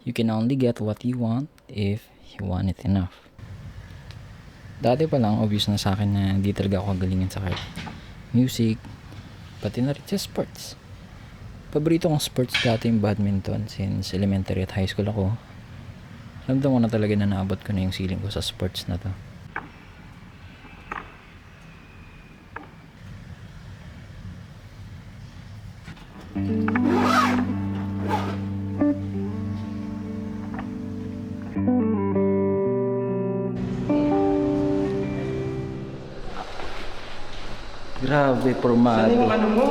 You can only get what you want if you want it enough. Dati pa lang, obvious na sa akin na hindi talaga ako galingan sa kahit music, pati na rin sa sports. Paborito kong sports dati yung badminton since elementary at high school ako. Ramdam ko na talaga na naabot ko na yung ceiling ko sa sports na to. Grabe, formado. Ano yung ano mo?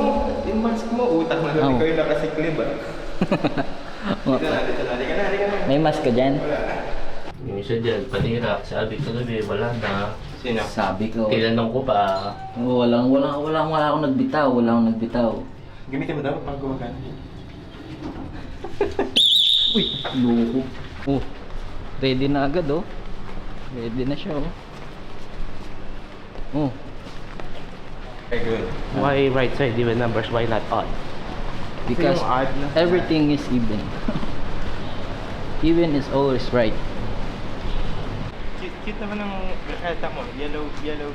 Yung mask mo, utang na lang. Ikaw yung nakasiklib ah. Dito na, dito na. Halika na, halika na. May mask ka dyan? Wala. Yung isa dyan, panira. Sabi ko gabi, wala na. Sino? Sabi ko. Tinanong ko pa. Wala akong nagbitaw. Gamitin mo daw pag gumagana. Uy, loko. Oh, ready na agad oh. Ready na siya oh. Oh, Okay, good. Why right side even numbers? Why not odd? because Yung odd na- everything is even. Even is always right. Cute naman ang reketa mo. Yellow,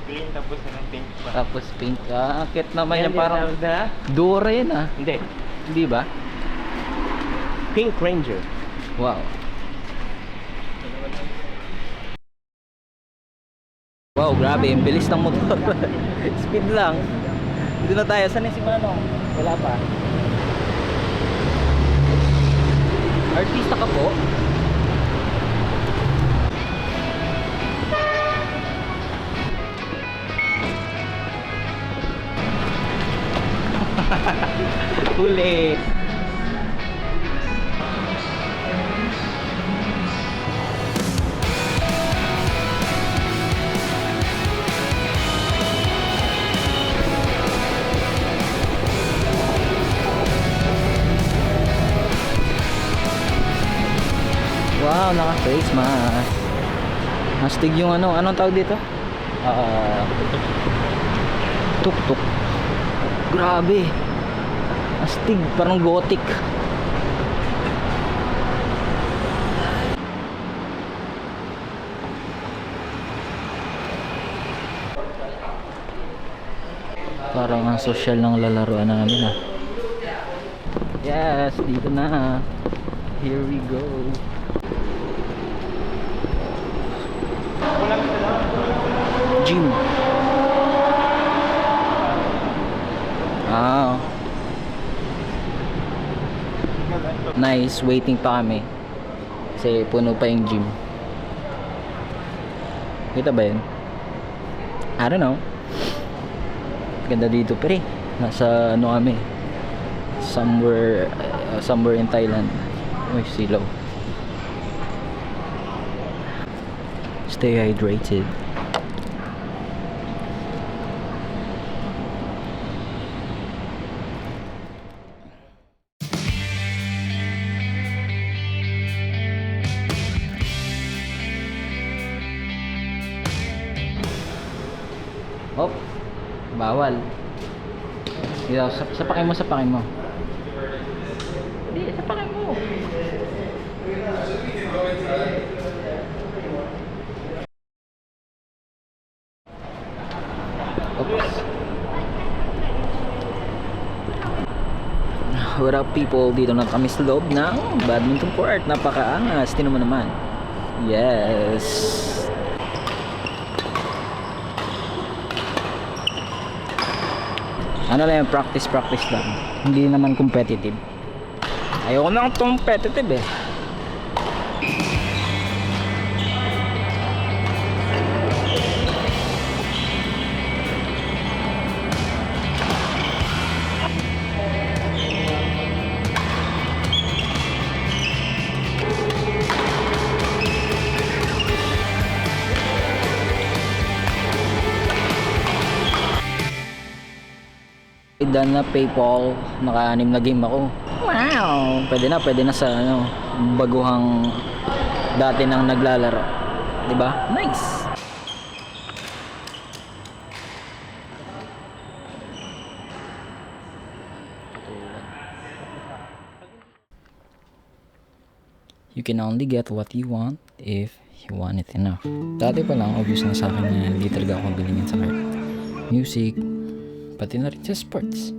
green, tapos ng pink pa. Tapos pink. Akit naman yan parang na? Dora yan ah. Hindi. Hindi ba? Pink Ranger. Wow. Wow, grabe. Ang bilis ng motor. Speed lang. Dito na tayo. Saan si Manong? Wala pa. Artista ka po? Huli. Wow, naka-face mask. Astig yung anong tawag dito? Tuk-tuk. Grabe. Astig, parang gothic. Parang ang social ng lalaroan namin ah. Yes, dito na. Here we go. Gym. Nice, waiting pa kami. Kasi puno pa yung gym. Kita ba yun? I don't know. Ganda dito pre. Nasa ano kami. Somewhere in Thailand. Uy, silaw. Stay hydrated. Hop. Bawal. Dito, sapakin mo. Hindi, sapakin mo. Oops. What up people? Dito na kami sa loob ng badminton court. Napakaangas. Tinan mo naman. Yes. Ano lang, practice lang. Hindi naman competitive. Ayoko nang competitive eh. Done na PayPal, naka-anim na game ako. Wow! Pwede na sa baguhang dati nang naglalaro. 'Di ba? Nice. You can only get what you want if you want it enough. Dati pa lang, obvious na sa akin na hindi talaga ako galingan sa kahit music, pati na rin sa sports.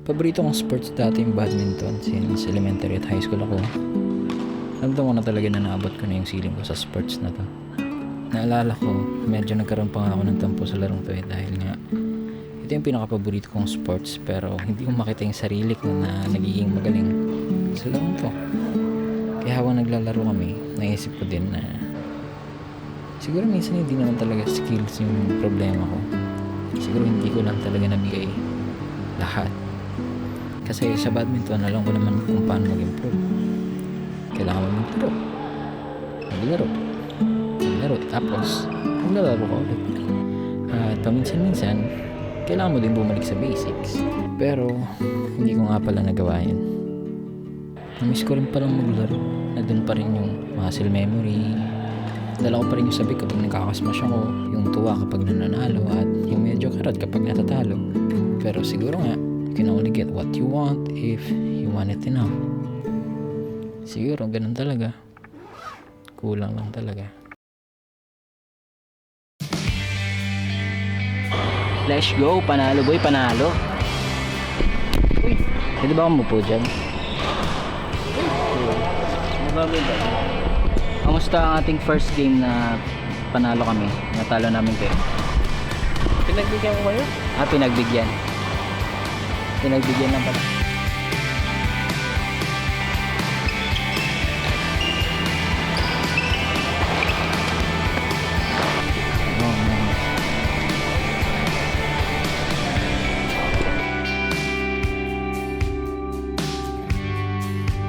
Paborito kong sports dati yung badminton since elementary at high school ako. Ramdam ko na talaga na naabot ko na yung ceiling ko sa sports na to. Naalala ko, medyo nagkaroon pa nga ako ng tampo sa larong to dahil nga ito yung pinakapaborito kong sports pero hindi ko makita yung sarili ko na nagiging magaling sa larong to. Kaya habang naglalaro kami, naisip ko din na siguro minsan hindi naman talaga skills yung problema ko. Siguro hindi ko lang talaga nabigay lahat. Kasi sa badminton, alam ko naman kung paano mag-improve. Kailangan mo maglaro, tapos maglalaro ka ulit. At paminsan-minsan, kailangan mo din bumalik sa basics. Pero, hindi ko nga pala nagawa yun. Namiss ko rin palang maglaro. Nandun pa rin yung muscle memory. Dala ko pa rin yung sabi kapag nagkakasmash ako, yung tuwa kapag nananalo, at yung medyo karat kapag natatalo. Pero siguro nga, you can only get what you want if you want it enough. Siguro, ganun talaga. Kulang lang talaga. Let's go! Panalo boy, panalo! Uy! Pwede ba akong mupo dyan? Kamusta ang ating first game na panalo kami? Natalo namin kayo. Pinagbigyan ko kayo? Pinagbigyan. Pinagbigyan lang pala.